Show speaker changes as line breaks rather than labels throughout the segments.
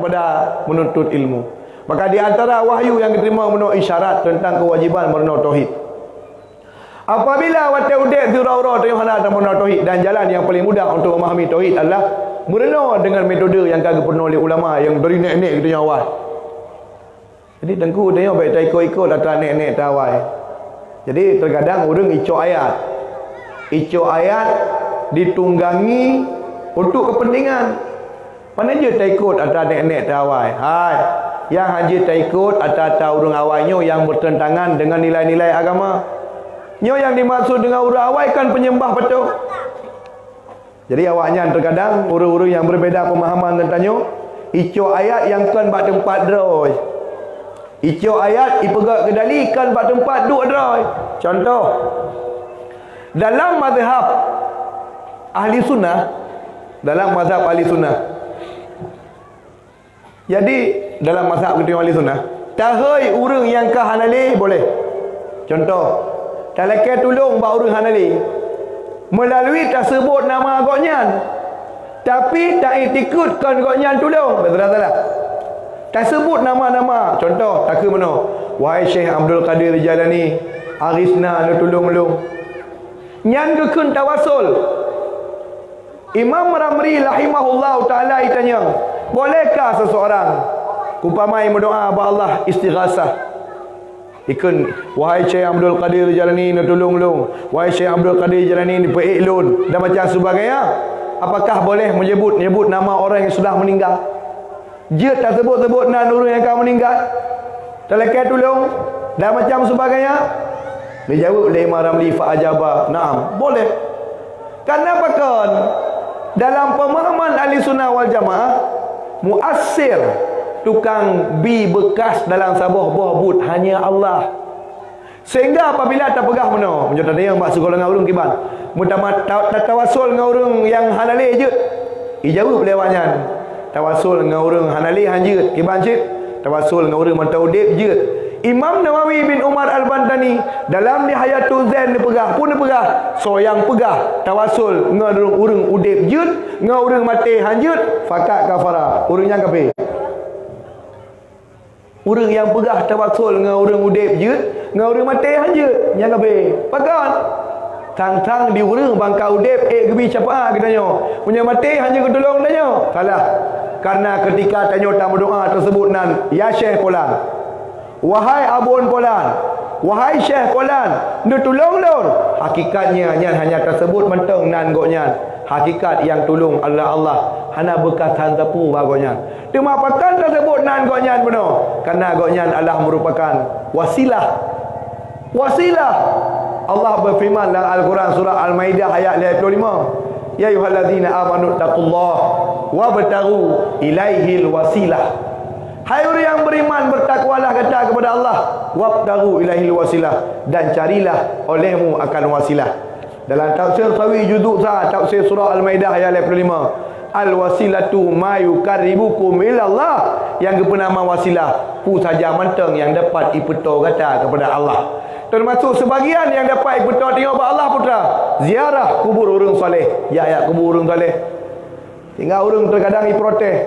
kepada menuntut ilmu. Maka di antara wahyu yang diterima menurut isyarat tentang kewajiban merenung tauhid. Apabila wata udik zura-ura tengok hana tentang tauhid, dan jalan yang paling mudah untuk memahami tauhid adalah merenung dengan metode yang kagak pernah oleh ulama yang dari nek-nek kita awal. Jadi tengku tengok baik tak ikut-ikut datang nek-nek tawai. Jadi terkadang orang icok ayat. Icok ayat ditunggangi untuk kepentingan. Mana je tak ikut atas nek-nek tawai. Hai, yang haji tak ikut atas orang awalnya yang bertentangan dengan nilai-nilai agama. Nyo yang dimaksud dengan orang awal kan penyembah betul. Jadi awaknya terkadang orang-orang yang berbeza pemahaman tentangnya, icok ayat yang kan bak tempat droi. Icok ayat ipegak kedali kan bak tempat duk droi. Contoh, dalam mazhab ahli sunnah, jadi dalam mazhab kita ahli sunnah, tahai orang yang ke Hanali boleh. Contoh, talakai tolong bak orang Hanali melalui tersebut nama agaknya, tapi tak ikutkan agaknya tolong. Betul tak salah? Tersebut nama-nama. Contoh, tak ke mana? Wahai Syekh Abdul Qadir Jalani, arisna lu tolong-tolong. Nyan gekun tawasul. Imam Ramli rahimahullah taala ditanya, bolehkah seseorang umpamai berdoa kepada Allah istighasah? Ikun, wahai Syekh Abdul Qadir Jalani nak tolong-tolong. Wahai Syekh Abdul Qadir Jalani ni peilun dan macam sebagainya. Apakah boleh menyebut nama orang yang sudah meninggal? Dia tak sebut-sebut nama orang yang akan meninggal. Telekai tolong dan macam sebagainya. Dia jawab oleh Imam Ramli fa ajaba, "Naam, boleh." Kenapa kan? Dalam pemahaman ahli sunnah wal jamaah, muassir, tukang bi bekas dalam sabah buah but hanya Allah. Sehingga apabila tak pegah mana, macam tadi yang maksud golongan urang kiban, mutamat tawasul dengan orang yang halali je. Dijawab lewatnya. Tawasul dengan orang hanali hanjut kiban cik. Tawasul dengan orang mentaudib je. Imam Nawawi bin Umar Al-Bantani dalam Nihayatul Zain dia pegah. So yang pegah tawasul dengan orang udib jut, dengan orang mati hanjut, fakat kafara. Orang yang kafir. Orang yang pegah tawasul dengan orang udib jut, dengan orang mati hanjut, yang kafir. Fakat tang-tang di orang bangka udib gebi syafaat katanya. Punya mati hanya ketolong tanya. Salah. Karena ketika tanya tamu doa tersebut nan, ya Syekh Fulan, wahai abun Fulan, wahai Syekh Fulan, nu tolong-tolong. Hakikatnya hanya tersebut mentang nan goknya. Hakikat yang tolong adalah Allah. Hana bekas han tepu bagoknya. Cuma pakan tersebut nan goknya benar. Karena goknya adalah merupakan wasilah. Allah berfirman dalam Al-Quran surah Al-Maidah ayat 55. Ya ayyuhallazina amanu taqullaha wabtaghu ilaihil wasilah. Hai orang yang beriman, bertakwalah kata kepada Allah, wabtaghu ilaihil wasilah, dan carilah olehmu akan wasilah. Dalam tafsir Sawi juzuk tafsir surah Al-Maidah ayat 55, al-wasilatu ma yuqarribukum ilallah, yang bernama wasilah pu saja mentang yang dapat ipeto kata kepada Allah. Termasuk sebagian yang dapat ipeto tengok kepada Allah putra, ziarah kubur orang soleh. Ya kubur orang soleh. Tinggal orang terkadang protes.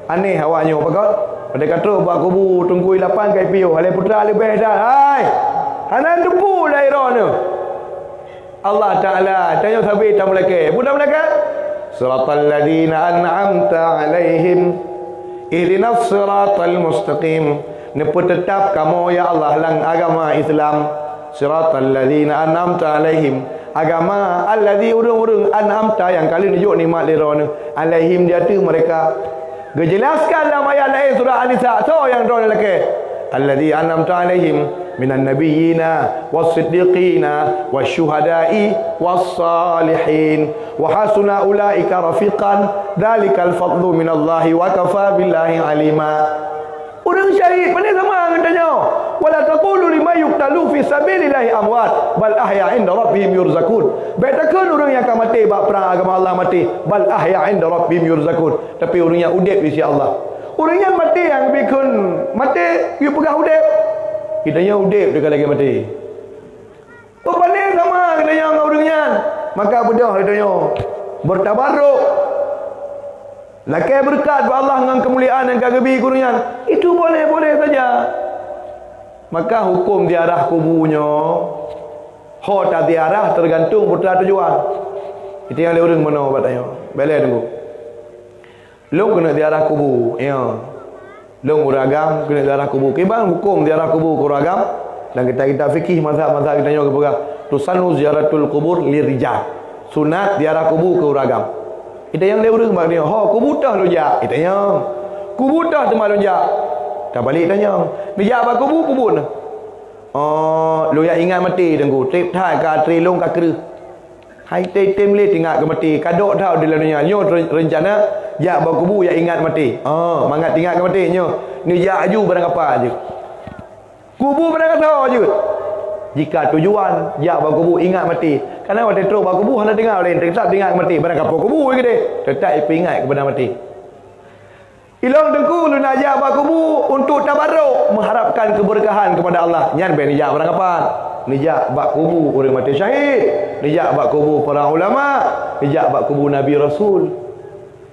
Aneh awaknya apa kau? Pada kata buat kubur tunggu 8 kai piu. Halai putra lebih dah. Hai. Hanan debu daerahnya. Allah Taala tanya sahabat tak melaka. Budak melaka? Siratal ladzina an'amta alaihim ihdinas siratal mustaqim. Neput tetap kamu ya Allah lang agama Islam. Siratal ladzina an'amta alaihim, agama alladzi urung-urung an'amta yang kali nunjuk nikmat lirana alaihim di atas mereka. Dijelaskan dalam ayat lain surah An-Nisa, so yang drone lelaki. Alladzi an'amta alaihim minan nabiyyina was-siddiqina wasyuhada'i was-salihin wa hasuna ulaika rafiqan dzalikal fadlu minallahi wa kafa billahi alima. Orang syahid pandai sama katanya. Wala taqulu lima yuqtalu fi sabilillahi amwat bal ahya 'inda rabbihim yurzakun. Bedakan orang yang akan mati bab perang agama Allah mati, bal ahya 'inda rabbihim yurzakun. Tapi orang yang udip di sisi Allah. Orang yang mati yang bikun mati, dia pegah udip. Kitanya udip dekat lagi mati. Oh pandai sama katanya dengan orangnya. Maka bedah katanya bertabarruk. Lakai berkat Allah dengan kemuliaan dan kagabi kurunyan, itu boleh-boleh saja. Maka hukum ziarah kuburnya, ho tak ziarah tergantung putra tujuan. Itu yang leureung mana batanya. Bela tunggu. Long kena ziarah kubur, ya. Long uragam kena ziarah kubur. Kibang hukum ziarah kubur kuragam dan kita fikih mazhab-mazhab kita nyo kepegang. Tusannu ziaratul kubur lirijal. Sunat ziarah kubur ke uragam. Kita yang leureung batanya. Ho kubur tah lojak. Kita yang kubur tah tempat lojak. Tak balik tanya. Dia apa kubur. Oh, lu yang ingat mati dengku. Trip thai ka trilong ka kru. Hai tem le tinggal ke mati. Kadok tau di dunia. Nyo rencana ya ba kubur yang ingat mati. Oh, mangat tinggal ke mati nyo. Ni ya aju barang apa je. Kubur barang kata je. Jika tujuan ya ba kubur ingat mati. Karena waktu terus ba kubur hendak tinggal lain tetap tinggal ke mati. Barang apa kubur ke dia. Tetap ingat kepada mati. Ilong dengku lu nak ajak abah kubu untuk tabarruk, mengharapkan keberkahan kepada Allah. Nyan ben nijak barang apa? Nijak bak kubu orang mati syahid, nijak bak kubu para ulama, nijak bak kubu Nabi Rasul.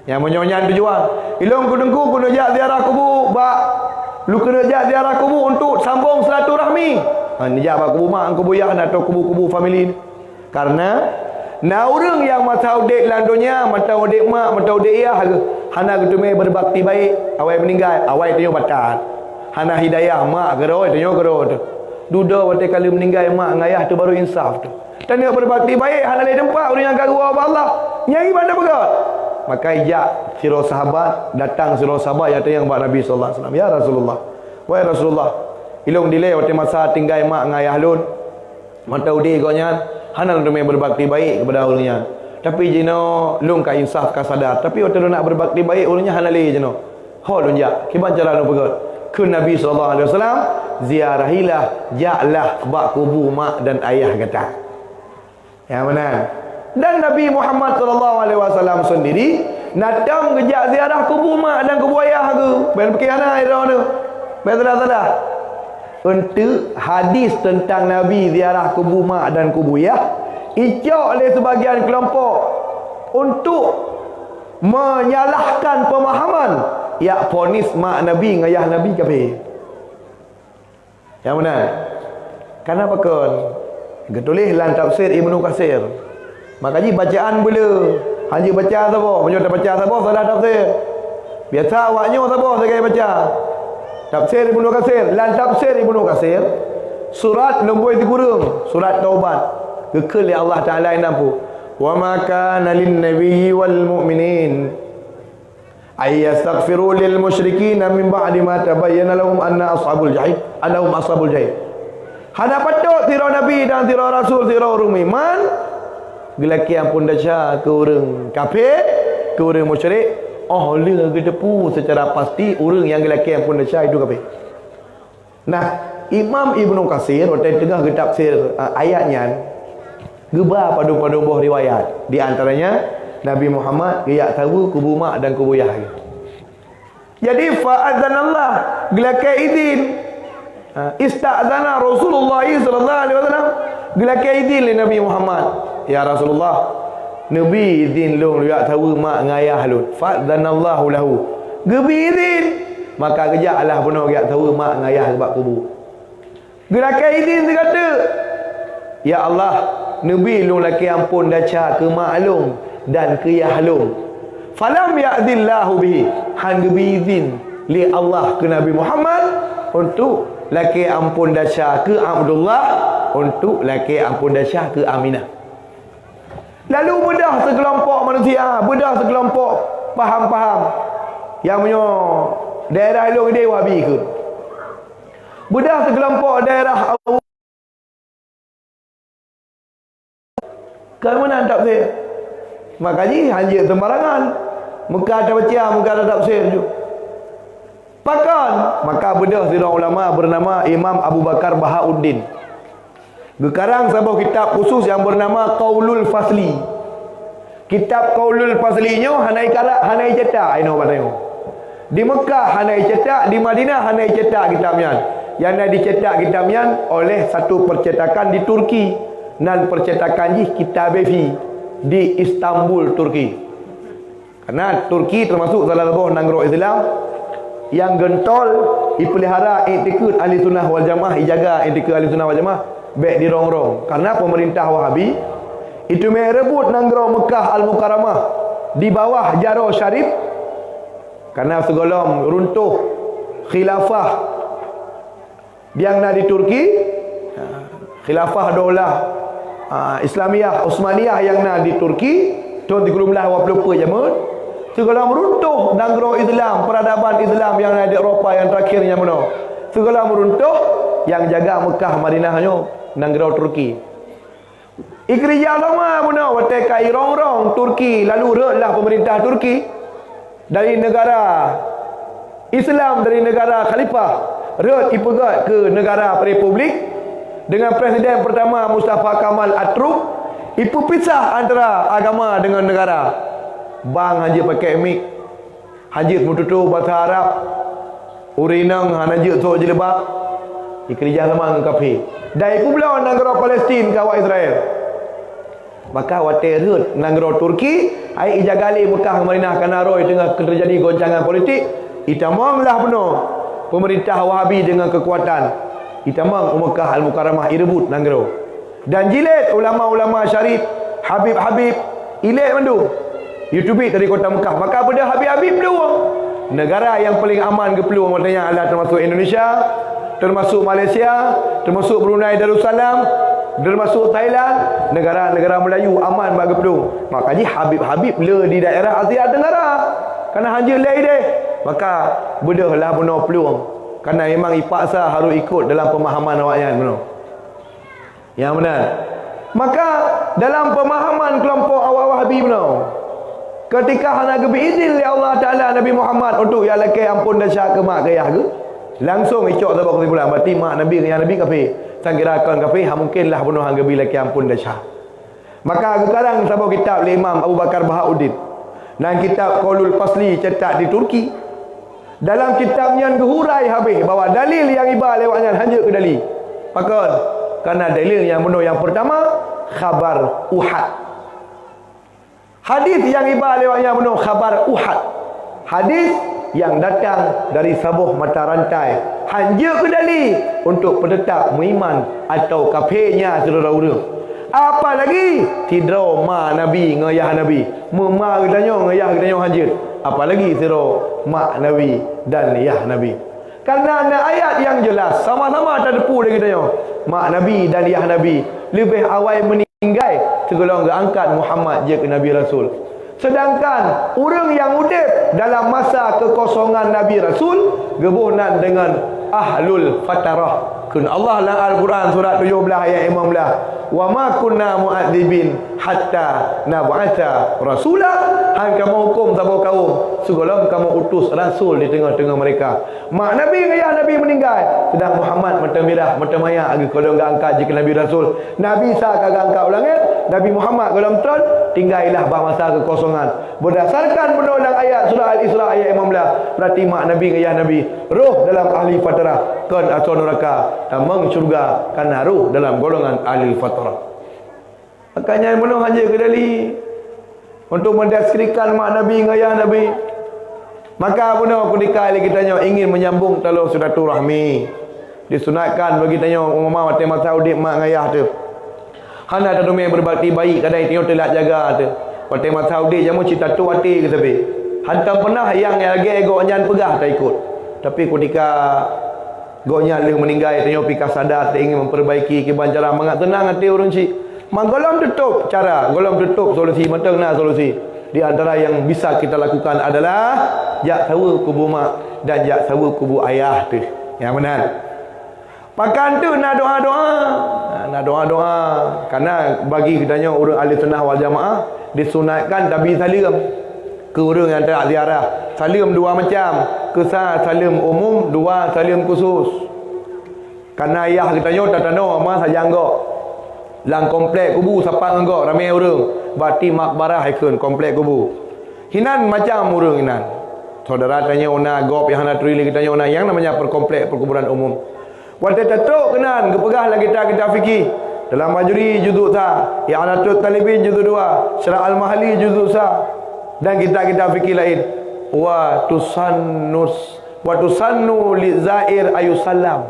Yang menyonyan tujuan. Ilong ku dengku ku ajak ziarah kubu bak lu kena ajak ziarah kubu untuk sambung silaturahmi. Nijak bak kubu mak kubu yah atau kubu-kubu family. Karena na urang yang mata udek dalam dunia, mata udek mak, mata udek ayah ke. Hana ketumai berbakti baik, awai meninggal, awai tanya batal. Hana hidayah mak gerot, tanya gerot. Duda waktu kali meninggal mak dengan ayah tu baru insaf tu. Tanya berbakti baik, hana lain tempat orang yang garu Allah. Nyai mana begat? Maka ijak siro sahabat datang siro sahabat yang tanya kepada Nabi sallallahu alaihi wasallam, ya Rasulullah. Wahai Rasulullah, ilung delay waktu masa tinggal mak dengan ayah lun. Mata udi gonya, hana ketumai berbakti baik kepada orangnya. Tapi jino lung ka insaf ka sadar. Tapi waktu lu nak berbakti baik ulunnya halali jino. Ho lun ja. Kiban cara lu pegot. Ke Nabi sallallahu alaihi wasallam ziarahilah ja'lah bak kubu mak dan ayah kata. Yang mana? Dan Nabi Muhammad sallallahu alaihi wasallam sendiri nadam ngejak ziarah kubu mak dan kubu ayah tu. Ben perkara ira tu. Ben salah. Untuk hadis tentang Nabi ziarah kubu mak dan kubu ayah icok oleh sebagian kelompok untuk menyalahkan pemahaman ya ponis mak Nabi dengan ayah Nabi kafir. Yang mana? Kenapa kon? Getulis dalam tafsir Ibnu Katsir. Makanya bacaan bila hanya baca siapa? Banyak tak baca siapa salah tafsir. Biasa awaknya siapa sekali baca. Tafsir Ibnu Katsir, dalam tafsir Ibnu Katsir surat nombor 3 surat Taubat. Kekal ya Allah Ta'ala yang nampu. Wa ma kana lin nabiyyi wal mu'minin ay yastaghfiru lil musyrikin min ba'di ma tabayyana lahum anna ashabul jahim annahum ashabul jahim. Hana patut tiro nabi dan tiro rasul tiro orang iman gelaki ampun daca ke orang kafir ke orang musyrik. Oh le gedepu secara pasti orang yang gelaki ampun daca itu kafir. Nah, Imam Ibnu Katsir waktu tengah tafsir ayatnya gebah padu-padu buah riwayat. Di antaranya Nabi Muhammad riak tahu kubu mak dan kubu yah. Jadi fa'adzanallah gelakai izin. Ista'zana Rasulullah sallallahu alaihi wasallam gelakai izin li Nabi Muhammad. Ya Rasulullah, Nabi izin lu riak tahu mak dengan ayah lu. Fa'adzanallahu lahu. Gebi izin. Maka kejak Allah benar riak tahu mak dengan ayah sebab kubu. Gelakai izin dia kata, ya Allah, Nabi lu laki ampun daca ke maklum dan ke yahlum. Falam ya'dillahu bihi. Han gebi izin li Allah ke Nabi Muhammad untuk laki ampun daca ke Abdullah, untuk laki ampun daca ke Aminah. Lalu bedah sekelompok manusia, bedah sekelompok faham-faham yang punya daerah lu dia Wahabi ke. Bedah sekelompok daerah ke mana tafsir? Makanya hanya sembarangan. Mekah ada baca, Mekah ada tafsir je. Pakan, maka bedah seorang ulama bernama Imam Abu Bakar Bahauddin. Sekarang sebuah kitab khusus yang bernama Qaulul Fasli. Kitab Qaulul Faslinya hanai cetak, ino patengok. Di Mekah hanai cetak, di Madinah hanai cetak kitabnya. Yang dah dicetak kitabnya oleh satu percetakan di Turki. Dan percetakan kitab Befi di Istanbul, Turki. Karena Turki termasuk salah satu negara Islam yang gentol dipelihara iktikad ahli sunnah wal jamaah, dijaga iktikad ahli sunnah wal jamaah baik di rongrong. Karena pemerintah Wahabi itu merebut negara Mekah Al-Mukarramah di bawah Jaro Syarif, karena segolong runtuh khilafah yang di Turki, khilafah daulah Islamiyah Osmaniyah yang di Turki tahun 1380 jaman. Segala meruntuh negara Islam, peradaban Islam yang ada di Eropah yang terakhirnya mana. Segala meruntuh, yang jaga Mekah Madinahnya negara Turki. Ikrija lama mana watai kai rong-rong Turki, lalu reklah pemerintah Turki dari negara Islam, dari negara khalifah rek ipegat ke negara republik dengan presiden pertama Mustafa Kamal Atatürk. Ipu pisah antara agama dengan negara. Bang haji pakai mik, haji mututu bahasa Arab, urinang haji tu jilbab, ikrija sama dengan kafir. Dan ipu belau negara Palestin kawa Israel. Maka waterut negara Turki, ai ijagali Mekah Madinah kana roi tengah terjadi goncangan politik, itamanglah penuh pemerintah Wahabi dengan kekuatan. Itamang Mekah Al-Mukarramah irebut negara. Dan jilid ulama-ulama syarif, Habib-habib, ilik mandu. YouTube dari kota Mekah. Maka pada Habib-habib peluang. Negara yang paling aman ke peluang katanya adalah termasuk Indonesia, termasuk Malaysia, termasuk Brunei Darussalam, termasuk Thailand, negara-negara Melayu aman bagi peluang. Makanya Habib-habib le di daerah Asia Tenggara. Karena hanya lei deh. Maka bedahlah benar peluang. Karena memang ipaksa harus ikut dalam pemahaman awaknya benar. Yang benar. Maka dalam pemahaman kelompok awak Wahabi benar. Ketika hana biizin oleh Allah Taala Nabi Muhammad untuk ya laki ampun dan syak ke mak gayah ke, langsung icok sebab kesimpulan berarti mak Nabi dengan Nabi kafir. Sangkirakan kafir mungkinlah bunuh hang gebi laki ampun dan syak. Maka sekarang sabau kitab oleh Imam Abu Bakar Bahauddin dan kitab Qaulul Fasli cetak di Turki. Dalam kitabnya gehurai habis bahawa dalil yang ibar lewatnya hanya ke dalil. Pakon karena dalil yang benar yang pertama khabar Uhud. Hadis yang ibar lewatnya benar khabar Uhud. Hadis yang datang dari sabuh mata rantai hanya ke dalil untuk penetap beriman atau kafirnya saudara urang. Apa lagi tidro ma Nabi ngayah Nabi. Mema kitanya ngayah kitanya hajir. Apalagi siro mak Nabi dan yah Nabi. Karena ada ayat yang jelas sama-sama terdepu dengan kitanya. Mak Nabi dan yah Nabi lebih awal meninggal segala angkat Muhammad je ke Nabi Rasul. Sedangkan orang yang udip dalam masa kekosongan Nabi Rasul gebunan dengan ahlul fatarah. Kun Allah dalam Al-Quran surat 17 ayat 15. Wa ma kunna mu'adzibin hatta nab'atha rasula. Han kamu hukum tabau kaum segala kamu utus rasul di tengah-tengah mereka. Mak Nabi ayah Nabi meninggal, sedang Muhammad mata merah mata maya agi kalau enggak angkat jika Nabi Rasul. Nabi sa kagak angkat ulangit, Nabi Muhammad dalam tron tinggallah masa kekosongan. Berdasarkan penulang ayat surah Al-Isra ayat 15, berarti mak Nabi ayah Nabi roh dalam ahli fatrah kan atau neraka tamang surga karena roh dalam golongan ahli fatrah. Makanya penuh hanya ke dali untuk mendeskripsikan mak Nabi ayah Nabi. Maka penuh ketika kita ingin menyambung talo silaturahmi disunatkan bagi tanya umama mati masa udip mak ayah tu. Hana tak domai berbakti baik kadang tengok telah jaga tu. Mati masa udip jamu cita tu hati ke tepi. Hantam pernah yang lagi ego anjan pegah tak ikut. Tapi ketika gonya le meninggal tengok pika sadar tak ingin memperbaiki kebanjaran mangat tenang hati orang cik. Golong tutup cara, golong tutup solusi, matang nak solusi. Di antara yang bisa kita lakukan adalah jak sawa kubu mak dan jak sawa kubu ayah tu. Yang benar. Pakan tu nak doa-doa. Nak doa-doa. Karena bagi kitanya orang ahli sunnah wal jamaah disunatkan tabi salam ke orang yang tak ziarah. Salam dua macam. Kesal salam umum, dua salam khusus. Karena ayah kitanya tak tahu mah saja anggap. Lang komplek kubu siapa enggak ramai orang berarti makbarah ikun komplek kubu hinan macam orang hinan saudara tanya ona gop yang nak trili kita ona yang namanya perkomplek perkuburan umum waktu tetuk kenan kepegah lagi kita fikir dalam majuri juzuk sa ya alatut talibin juzuk 2 syarah al-mahali juzuk sa Dan kita fikir lain. Wa tusannu lizair ayusallam.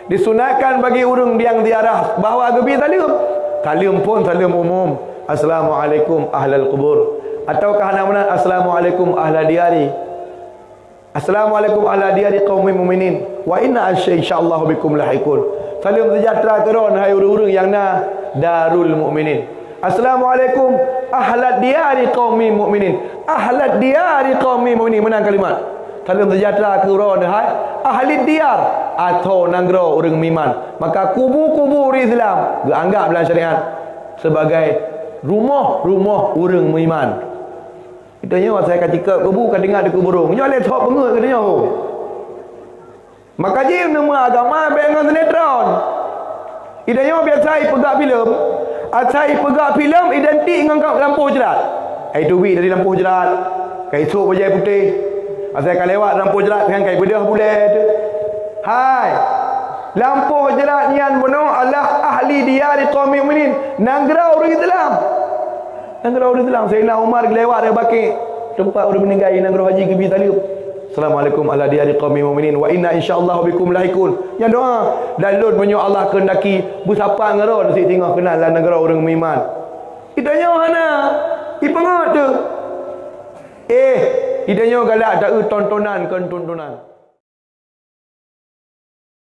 Disunatkan bagi orang yang ziarah bahawa gebi salim. Salim pun salim umum. Assalamualaikum ahlal kubur. Ataukah nama assalamualaikum ahla diari. Assalamualaikum ahla diari qaumil mukminin. Wa inna insyaallah bikum lahikun. Salim sejahtera keron hai orang-orang yang na darul mukminin. Assalamualaikum ahla diari qaumil mukminin. Ahla diari qaumil mukminin, menang kalimat. Salim sejahtera keron hai ahli diar atau negara orang iman. Maka kubur-kubur Islam dianggap dalam syariat sebagai rumah-rumah orang beriman. Kita nyawa saya ketika kubur kan dengar di kubur. Nyawa le thok pengut katanya. Maka je nama agama dengan sinetron. Kita nyawa biasa pegak filem. Asai pegak filem identik dengan lampu jerat. Hai duit dari lampu jerat. Kai esok bajai putih. Asai kan lewat lampu jerat dengan kai bedah bulat tu. Hai. Lampu jerat nian benar Allah ahli diari qaumil mukminin. Negara orang Islam. Negara orang Islam. Sayyidina Umar lewat dari bakit tempat orang meninggal negara Haji Gebi Talib. Assalamualaikum ala diari qaumil mukminin wa inna insyaallah bikum lahikun. Yang doa dan lud menyo Allah kehendaki bersapa ngero si tengah kenal lah negara orang beriman. Idanya mana? Ipengat tu. Idanya galak tak tontonan.